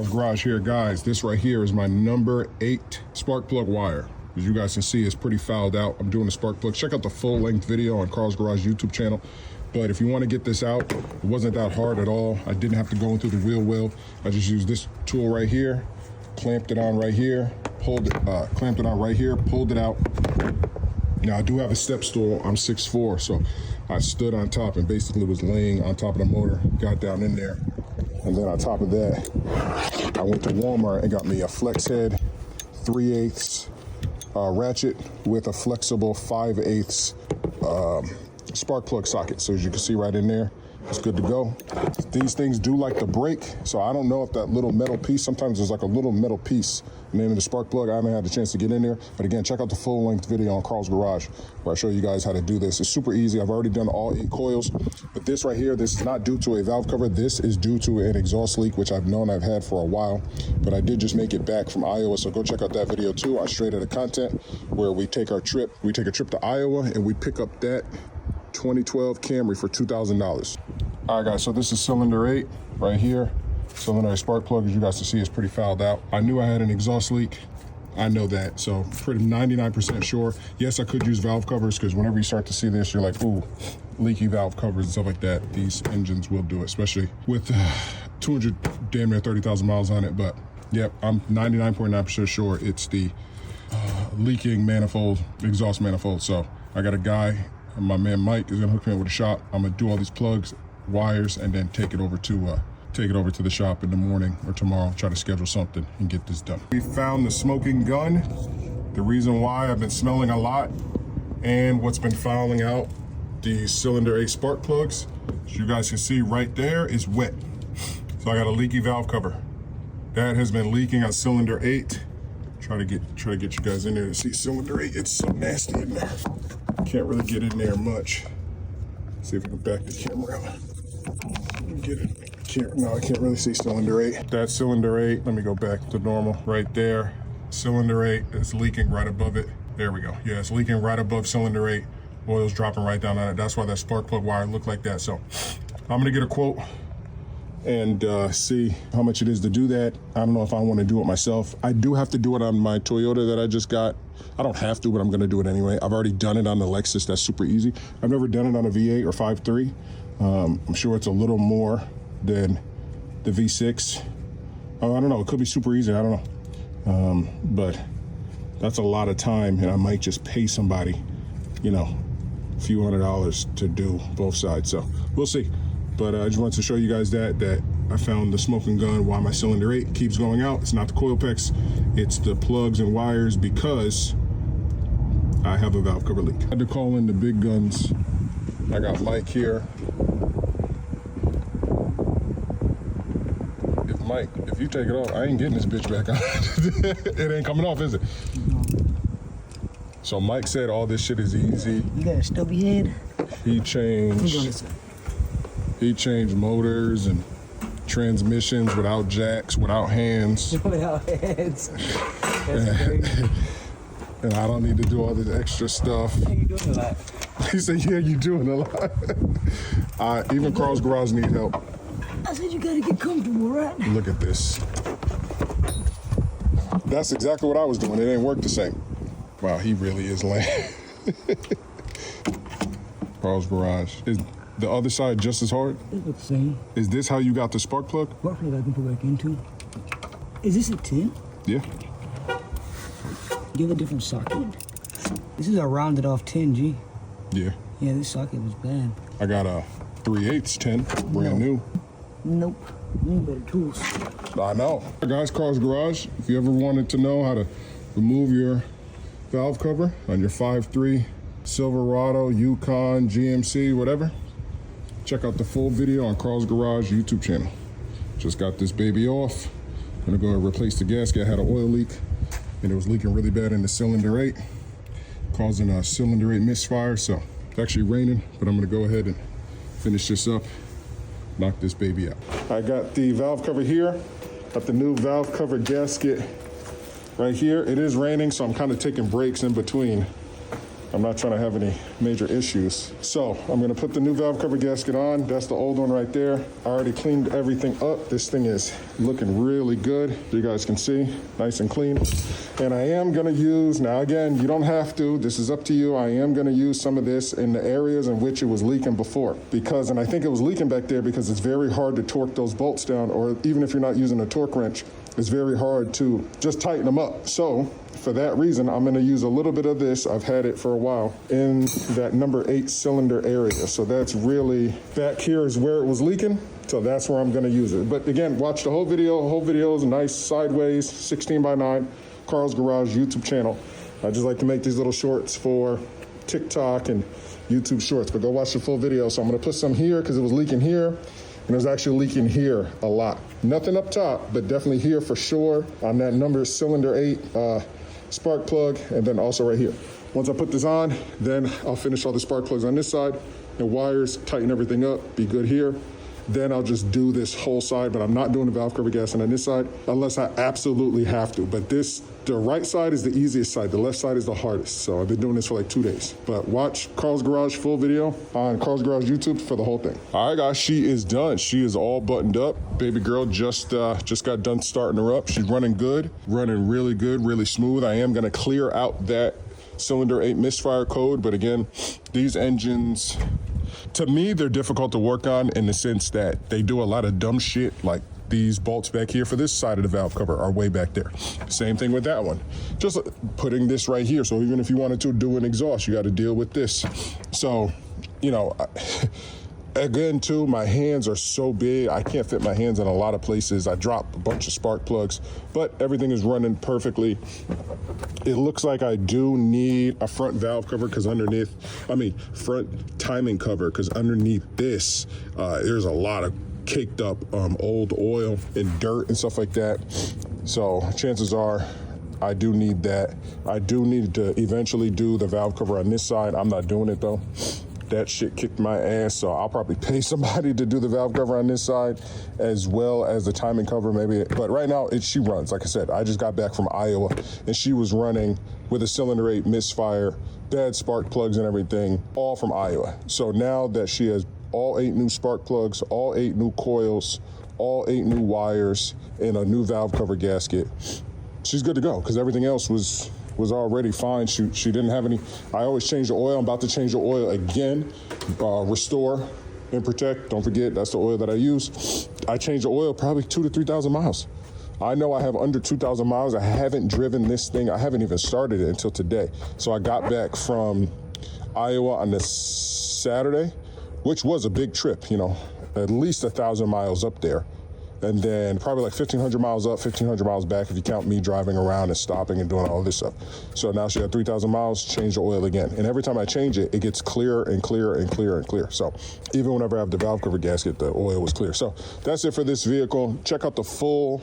Garage here, guys. This right here is my number 8 spark plug wire. As you guys can see, it's pretty fouled out. I'm doing a spark plug. Check out the full length video on Carl's Garage YouTube channel. But if you want to get this out, it wasn't that hard at all. I didn't have to go into the wheel well. I just used this tool right here, clamped it on right here, clamped it on right here, pulled it out. Now I do have a step stool. I'm 6'4", so I stood on top and basically was laying on top of the motor, got down in there. And then on top of that, I went to Walmart and got me a flex head 3/8 ratchet with a flexible 5/8 spark plug socket. So as you can see right in there, it's good to go. These things do like to break, so I don't know if that little metal piece, sometimes there's like a little metal piece in the spark plug. I haven't had the chance to get in there, but again, check out the full length video on Carl's Garage where I show you guys how to do this. It's super easy. I've already done all 8 coils, but this right here, this is not due to a valve cover. This is due to an exhaust leak, which I've known I've had for a while, but I did just make it back from Iowa, so go check out that video too on Straight Outta Content, where we take a trip to Iowa and we pick up that 2012 Camry for $2,000. All right, guys, so this is cylinder 8 right here. Cylinder 8 spark plug, as you guys can see, is pretty fouled out. I knew I had an exhaust leak. I know that, so pretty 99% sure. Yes, I could use valve covers, because whenever you start to see this, you're like, ooh, leaky valve covers and stuff like that. These engines will do it, especially with 200, damn near 30,000 miles on it. But yep, I'm 99.9% sure it's the leaking manifold, exhaust manifold. So I got a guy, my man Mike, is gonna hook me up with a shop. I'm gonna do all these plugs, wires, and then take it over to the shop in the morning or tomorrow. Try to schedule something and get this done. We found the smoking gun. The reason why I've been smelling a lot and what's been fouling out the cylinder 8 spark plugs, as you guys can see right there, is wet. So I got a leaky valve cover. That has been leaking on cylinder 8. Try to get you guys in there to see cylinder 8. It's so nasty in there. Can't really get in there much. See if we can back the camera up. Get it. I can't really see cylinder 8. That's cylinder 8. Let me go back to normal. Right there. Cylinder 8 is leaking right above it. There we go. Yeah, it's leaking right above cylinder 8. Oil's dropping right down on it. That's why that spark plug wire looked like that. So I'm gonna get a quote and see how much it is to do that. I don't know if I want to do it myself. I do have to do it on my Toyota that I just got. I don't have to, but I'm gonna do it anyway. I've already done it on the Lexus. That's super easy. I've never done it on a V8 or 5.3. I'm sure it's a little more than the V6. I don't know, it could be super easy, I don't know. But that's a lot of time, and I might just pay somebody, a few $100s to do both sides. So we'll see. But I just wanted to show you guys that I found the smoking gun while my cylinder 8 keeps going out. It's not the coil packs, it's the plugs and wires, because I have a valve cover leak. I had to call in the big guns. I got Mike here. Mike, if you take it off, I ain't getting this bitch back on. It ain't coming off, is it? No. So Mike said all this shit is easy. You got a stubby head? He changed motors and transmissions without jacks, without hands. Without hands. And I don't need to do all this extra stuff. Yeah, you doing a lot. He said, yeah, you doing a lot. Even Carl's Garage need help. I said you gotta get comfortable, right? Look at this. That's exactly what I was doing. It ain't work the same. Wow, he really is lame. Carl's Garage. Is the other side just as hard? It's the same. Is this how you got the spark plug? Spark plug I can put back into. Is this a 10? Yeah. Give a different socket. This is a rounded off 10, G. Yeah. Yeah, this socket was bad. I got a 3/8 10, brand new. Nope. You need better tools. I know. Guys, Carl's Garage, if you ever wanted to know how to remove your valve cover on your 5.3 Silverado, Yukon, GMC, whatever, check out the full video on Carl's Garage YouTube channel. Just got this baby off. I'm gonna go and replace the gasket. I had an oil leak and it was leaking really bad in the cylinder 8, causing a cylinder 8 misfire. So it's actually raining, but I'm gonna go ahead and finish this up, knock this baby out. I got the valve cover here, got the new valve cover gasket right here. It is raining, so I'm kind of taking breaks in between I'm not trying to have any major issues. So I'm gonna put the new valve cover gasket on. That's the old one right there. I already cleaned everything up. This thing is looking really good. You guys can see, nice and clean. And I am gonna use, now again, you don't have to, this is up to you. I am gonna use some of this in the areas in which it was leaking before. Because, and I think it was leaking back there because it's very hard to torque those bolts down, or even if you're not using a torque wrench, it's very hard to just tighten them up. So for that reason, I'm gonna use a little bit of this. I've had it for a while in that number 8 cylinder area. So that's really, back here is where it was leaking. So that's where I'm gonna use it. But again, watch the whole video. The whole video is nice sideways, 16:9, Carl's Garage YouTube channel. I just like to make these little shorts for TikTok and YouTube shorts, but go watch the full video. So I'm gonna put some here because it was leaking here. And it was actually leaking here a lot. Nothing up top, but definitely here for sure on that number cylinder 8 spark plug, and then also right here. Once I put this on, then I'll finish all the spark plugs on this side, the wires, tighten everything up, be good here. Then I'll just do this whole side, but I'm not doing the valve cover gasket on this side unless I absolutely have to. But this, the right side is the easiest side. The left side is the hardest. So I've been doing this for like 2 days. But watch Carl's Garage full video on Carl's Garage YouTube for the whole thing. All right, guys, she is done. She is all buttoned up. Baby girl just got done starting her up. She's running good, running really good, really smooth. I am gonna clear out that cylinder 8 misfire code. But again, these engines, to me, they're difficult to work on in the sense that they do a lot of dumb shit, like these bolts back here for this side of the valve cover are way back there. Same thing with that one. Just putting this right here. So even if you wanted to do an exhaust, you got to deal with this. So, you know, again, too, my hands are so big. I can't fit my hands in a lot of places. I drop a bunch of spark plugs, but everything is running perfectly. It looks like I do need a front valve cover because front timing cover, because underneath this, there's a lot of caked up old oil and dirt and stuff like that. So chances are I do need that. I do need to eventually do the valve cover on this side. I'm not doing it though. That shit kicked my ass, so I'll probably pay somebody to do the valve cover on this side as well as the timing cover maybe. But right now, she runs. Like I said, I just got back from Iowa, and she was running with a cylinder 8 misfire, bad spark plugs and everything, all from Iowa. So now that she has all 8 new spark plugs, all 8 new coils, all 8 new wires, and a new valve cover gasket, she's good to go because everything else was already fine. She didn't have any. I always change the oil. I'm about to change the oil again. Restore and protect. Don't forget, that's the oil that I use. I change the oil probably 2,000 to 3,000 miles. I know I have under 2,000 miles. I haven't driven this thing. I haven't even started it until today. So I got back from Iowa on this Saturday, which was a big trip, you know, at least 1,000 miles up there. And then probably like 1,500 miles up, 1,500 miles back if you count me driving around and stopping and doing all this stuff. So now she had 3,000 miles, change the oil again. And every time I change it, it gets clearer and clearer and clearer and clearer. So even whenever I have the valve cover gasket, the oil was clear. So that's it for this vehicle. Check out the full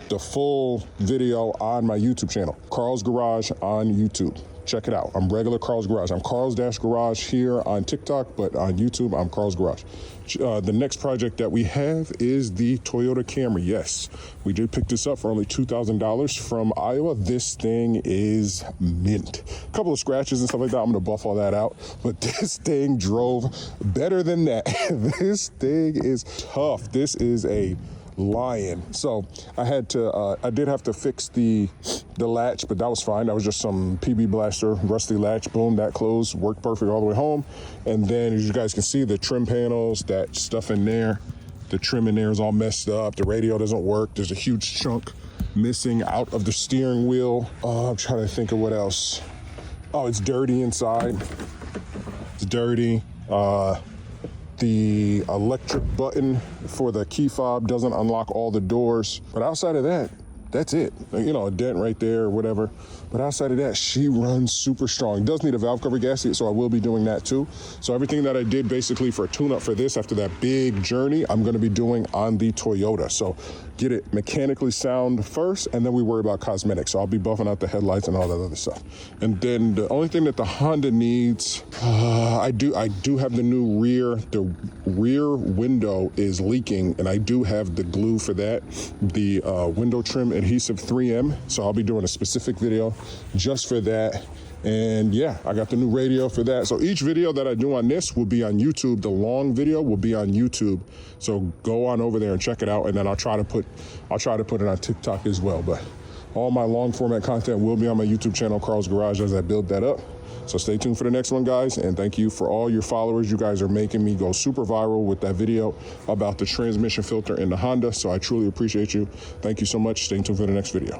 video on my YouTube channel, Carl's Garage on YouTube. Check it out. I'm regular Carl's Garage. I'm Carl's-Garage here on TikTok, but on YouTube, I'm Carl's Garage. The next project that we have is the Toyota Camry. Yes, we did pick this up for only $2,000 from Iowa. This thing is mint. A couple of scratches and stuff like that. I'm going to buff all that out. But this thing drove better than that. This thing is tough. This is a lion. So I did have to fix the latch, but that was fine. That was just some PB blaster, rusty latch. Boom, that closed, worked perfect all the way home. And then as you guys can see, the trim panels, that stuff in there, the trim in there is all messed up. The radio doesn't work. There's a huge chunk missing out of the steering wheel. I'm trying to think of what else. Oh, it's dirty inside. It's dirty. The electric button for the key fob doesn't unlock all the doors. But outside of that, that's it. You know, a dent right there or whatever. But outside of that, she runs super strong. It does need a valve cover gasket, so I will be doing that too. So everything that I did basically for a tune-up for this after that big journey, I'm gonna be doing on the Toyota. So get it mechanically sound first, and then we worry about cosmetics. So I'll be buffing out the headlights and all that other stuff. And then the only thing that the Honda needs, I do have the new the rear window is leaking, and I do have the glue for that, the window trim adhesive 3M. So I'll be doing a specific video just for that. And yeah, I got the new radio for that. So each video that I do on this will be on YouTube. The long video will be on YouTube. So go on over there and check it out. And then I'll try to put it on TikTok as well. But all my long format content will be on my YouTube channel, Carl's Garage, as I build that up. So stay tuned for the next one, guys. And thank you for all your followers. You guys are making me go super viral with that video about the transmission filter in the Honda. So I truly appreciate you. Thank you so much. Stay tuned for the next video.